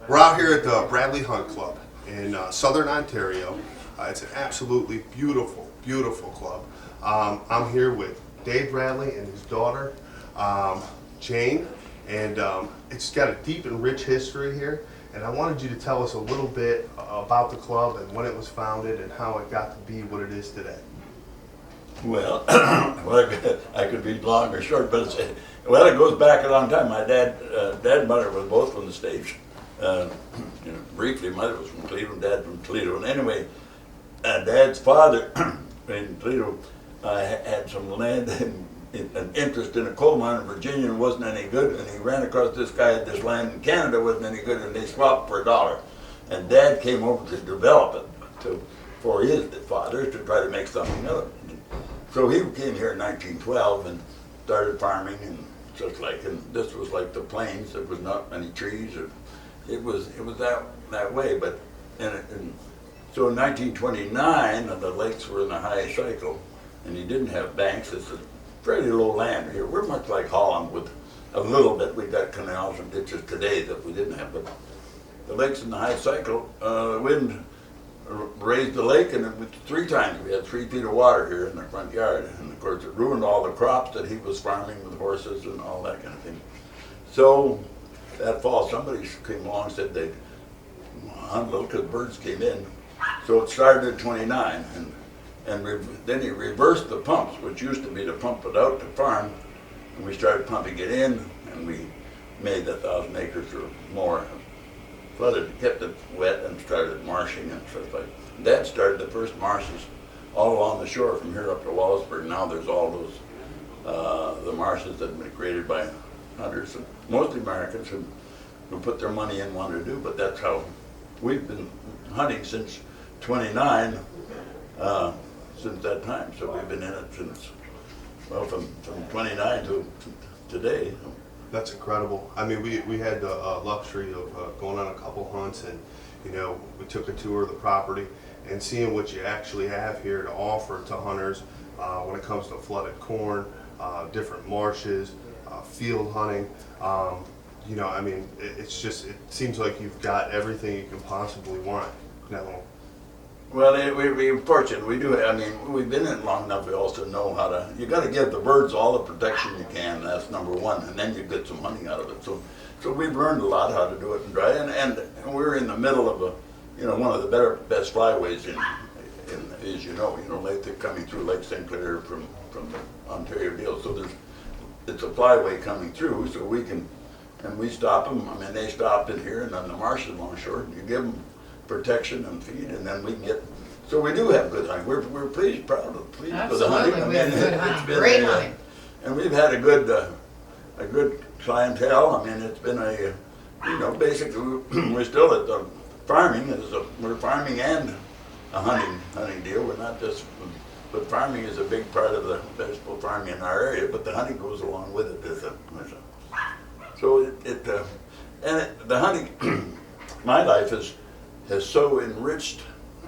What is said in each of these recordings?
We're out here at the Bradley Hunt Club in Southern Ontario. It's an absolutely beautiful, beautiful club. I'm here with Dave Bradley and his daughter, Jane, and it's got a deep and rich history here. And I wanted you to tell us a little bit about the club and when it was founded and how it got to be what it is today. Well, I could be long or short, but it goes back a long time. My dad and mother were both from the States. Briefly, mother was from Cleveland, dad from Toledo. And anyway, dad's father in Toledo had some land and an interest in a coal mine in Virginia and wasn't any good. And he ran across this guy had this land in Canada, wasn't any good, and they swapped for $1. And dad came over to develop it for his father to try to make something of it. So he came here in 1912 and started farming, and and this was like the plains. There was not many trees. It was that way. But so in 1929, the lakes were in a high cycle, and he didn't have banks. It's a fairly low land here. We're much like Holland with a little bit. We got canals and ditches today that we didn't have, but the lakes in the high cycle, wind raised the lake, and it was 3 times. We had 3 feet of water here in the front yard, and of course it ruined all the crops that he was farming with horses and all that kind of thing. So that fall, somebody came along and said they'd hunt a little because birds came in. So it started at 29, and then he reversed the pumps, which used to be to pump it out to farm, and we started pumping it in, and we made 1,000 acres or more. Flooded, kept it wet, and started marshing and stuff like that. Dad started the first marshes all along the shore from here up to Wallaceburg. Now there's all those the marshes that have been created by hunters, and mostly Americans who put their money in wanted to do. But that's how we've been hunting since 29, since that time. So we've been in it since from 29 to today. That's incredible. I mean, we had the luxury of going on a couple hunts, and we took a tour of the property and seeing what you actually have here to offer to hunters when it comes to flooded corn, different marshes, field hunting. I mean, it seems like you've got everything you can possibly want now. Well, we're fortunate. We do. I mean, we've been in it long enough. We also know how to. You got to give the birds all the protection you can. That's number one, and then you get some hunting out of it. So we've learned a lot how to do it and dry. And we're in the middle of one of the best flyways in as Lake coming through Lake St. Clair from the Ontario deal. So it's a flyway coming through, so we can, and we stop them. I mean, they stop in here, and then the marshes along shore. You give them protection and feed, and then we can get. So we do have good hunting. We're pleased with the hunting. Absolutely, we have good hunting, great hunting. And we've had a good clientele. I mean, it's been basically we're still at the farming. We're farming and a hunting deal. We're not just, but farming is a big part of the vegetable farming in our area. But the hunting goes along with it. So the hunting. My life has so enriched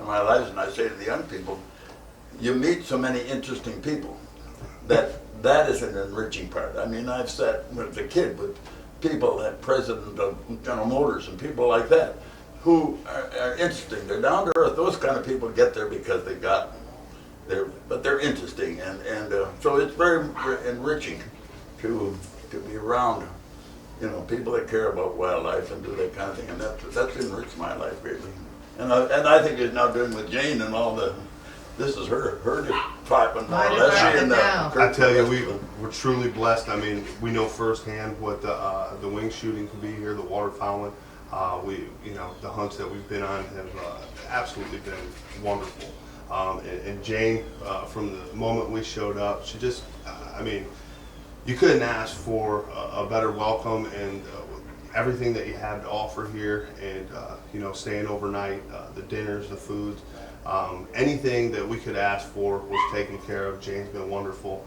my lives, and I say to the young people, you meet so many interesting people that is an enriching part. I mean, I've sat as a kid with people like President of General Motors and people like that who are interesting. They're down to earth. Those kind of people get there because but they're interesting, and so it's very enriching to be around people that care about wildlife and do that kind of thing, and that's enriched my life greatly. And I think it's now doing with Jane and all this is her department. I tell you, we're truly blessed. I mean, we know firsthand what the wing shooting can be here, the waterfowling. The hunts that we've been on have absolutely been wonderful. And Jane, from the moment we showed up, she just, you couldn't ask for a better welcome, and everything that you have to offer here, and staying overnight, the dinners, the foods, anything that we could ask for was taken care of. Jane's been wonderful.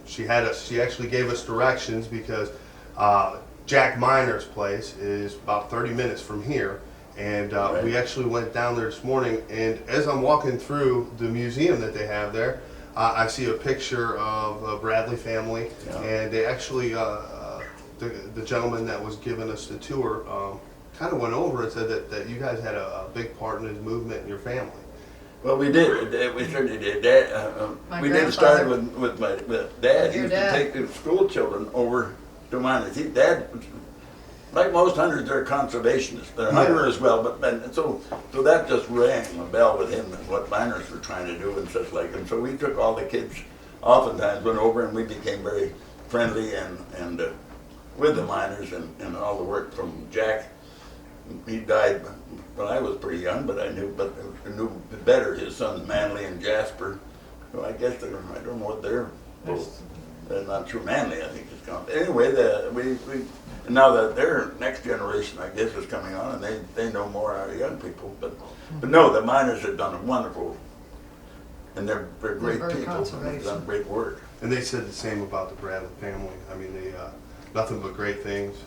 She actually gave us directions because Jack Miner's place is about 30 minutes from here, and right. We actually went down there this morning, and as I'm walking through the museum that they have there, I see a picture of a Bradley family, and they actually, the gentleman that was giving us the tour, kind of went over and said that you guys had a big part in his movement in your family. Well, we did. We certainly did. Dad, My we did start grandfather. with my dad. He Your used dad. to take the school children over to miners. Dad, like most hunters, they're conservationists. They're a hunter as well, but and so that just rang a bell with him and what miners were trying to do and such like. And so we took all the kids, oftentimes went over and we became very friendly and with the miners and all the work from Jack. He died when I was pretty young, but I knew better his sons Manly and Jasper. So I guess I don't know what they're both. They're not true Manly, I think it's gone. Anyway, and now that their next generation, I guess, is coming on, and they know more out of young people. But no, the miners have done a wonderful, and they're great very people. They've done great work. And they said the same about the Bradley family. I mean, they nothing but great things.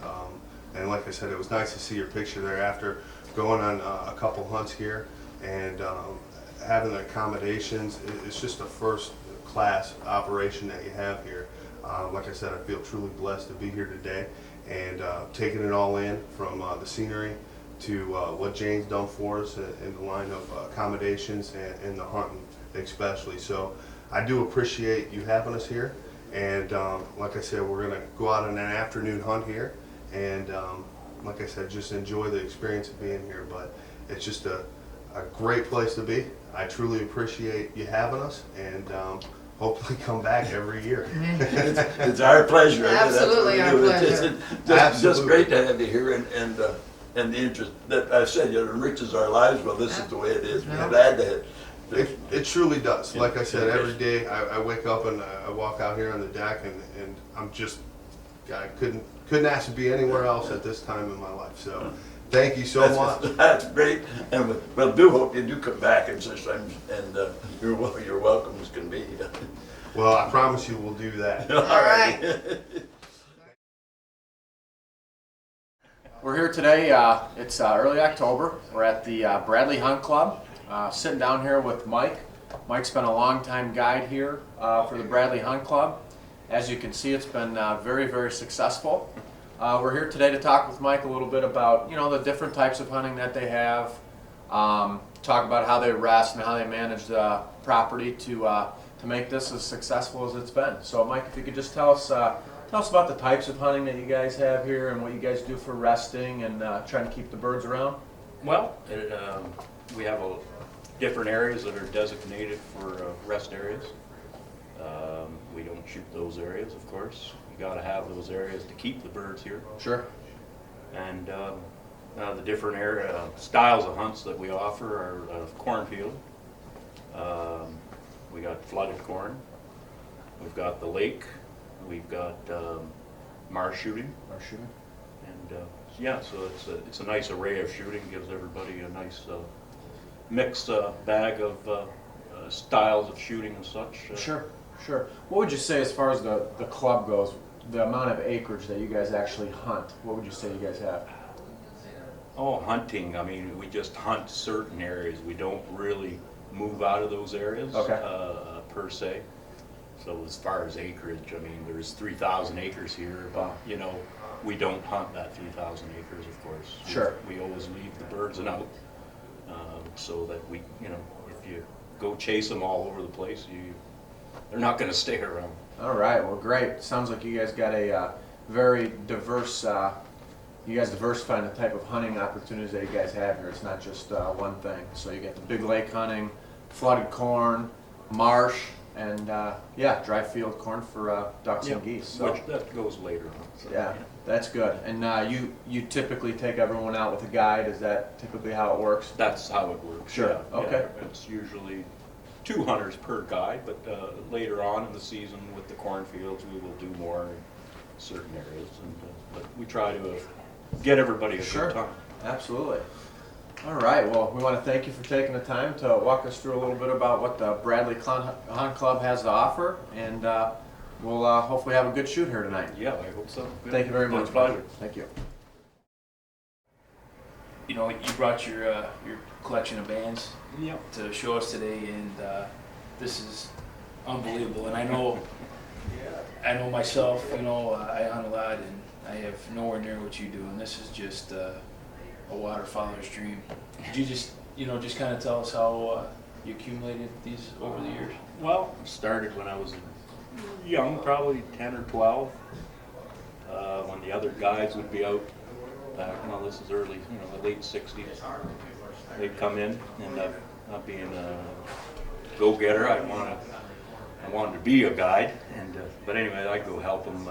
And like I said, it was nice to see your picture there after going on a couple hunts here and having the accommodations. It's just a first class operation that you have here. Like I said, I feel truly blessed to be here today and taking it all in from the scenery to what Jane's done for us in the line of accommodations and the hunting especially. So I do appreciate you having us here. And like I said, we're going to go out on an afternoon hunt here. And like I said, just enjoy the experience of being here. But it's just a great place to be. I truly appreciate you having us, and hopefully come back every year. It's our pleasure. Absolutely our pleasure. It's just great to have you here, and the interest that I said, it enriches our lives. Well, this is the way it is. We're glad to. It truly does. Like I said, every day I wake up and I walk out here on the deck, and I'm just, I couldn't ask to be anywhere else at this time in my life. So thank you so much. That's great, and we'll do hope you do come back and such times, and you're welcome as can be. Well, I promise you we'll do that. All right. We're here today, it's early October. We're at the Bradley Hunt Club, sitting down here with Mike. Mike's been a long-time guide here for the Bradley Hunt Club. As you can see, it's been very, very successful. We're here today to talk with Mike a little bit about, the different types of hunting that they have, talk about how they rest and how they manage the property to make this as successful as it's been. So Mike, if you could just tell us about the types of hunting that you guys have here and what you guys do for resting and trying to keep the birds around. Well, we have different areas that are designated for rest areas. We don't shoot those areas, of course. You got to have those areas to keep the birds here. Sure. And the different styles of hunts that we offer are cornfield. We got flooded corn. We've got the lake. We've got marsh shooting. Marsh shooting. And yeah, so it's a nice array of shooting. Gives everybody a nice mixed bag of styles of shooting and such. Sure. What would you say as far as the club goes, the amount of acreage that you guys actually hunt? What would you say you guys have? Oh, hunting. I mean, we just hunt certain areas. We don't really move out of those areas per se. So as far as acreage, I mean, there's 3,000 acres here, but we don't hunt that 3,000 acres, of course. Sure. We always leave the birds out so that we, if you go chase them all over the place, they're not going to stay around. All right, well, great. Sounds like you guys got a very diverse, you guys diversifying the type of hunting opportunities that you guys have here. It's not just one thing. So you got the big lake hunting, flooded corn, marsh, and dry field corn for ducks and geese. So, Which that goes later on. So, yeah, that's good. And you typically take everyone out with a guide. Is that typically how it works? That's how it works. Sure. Yeah, Okay. yeah. It's usually 2 hunters per guide, but later on in the season with the cornfields, we will do more in certain areas. But we try to get everybody a good time. Absolutely. All right. Well, we want to thank you for taking the time to walk us through a little bit about what the Bradley Hunt Club has to offer, and we'll hopefully have a good shoot here tonight. Yeah, I hope so. Good. Thank you very much. It's a pleasure. Thank you. You brought your collection of bands Yep. to show us today, and this is unbelievable. And I know myself. I hunt a lot, and I have nowhere near what you do. And this is just a waterfowler's dream. Could you just, just kind of tell us how you accumulated these over the years? Well, started when I was young, probably 10 or 12. When the other guys would be out back, well, this is early, the late 60s. They'd come in, and not being a go-getter, I wanted to be a guide, but anyway, I'd go help them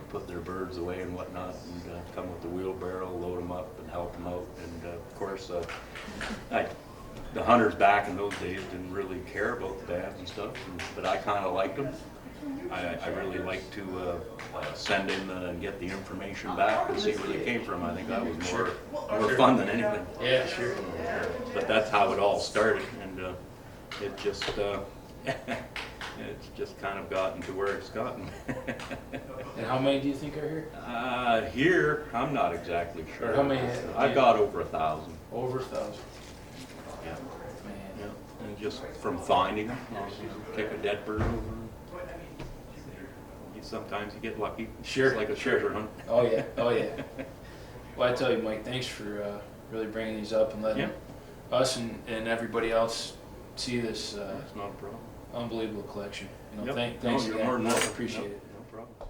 put their birds away and whatnot, and come with the wheelbarrow, load them up, and help them out. And of course, the hunters back in those days didn't really care about the bands and stuff, but I kind of liked them. I really like to send in and get the information back and see where they came from. I think that was more fun than anything. Yeah, sure. But that's how it all started, and it just it's just kind of gotten to where it's gotten. And how many do you think are here? Here, I'm not exactly sure. Or how many? I've got over 1,000. Over 1,000. Yeah. Man. Yeah. And just from finding them, take a dead bird over. Sometimes you get lucky. Sure. It's like a treasure hunt. Oh yeah, oh yeah. Well, I tell you, Mike, thanks for really bringing these up and letting us and everybody else see this It's not a problem. unbelievable collection. Yep. Thanks No, you're again. more than welcome. Appreciate Yep, it. no problem.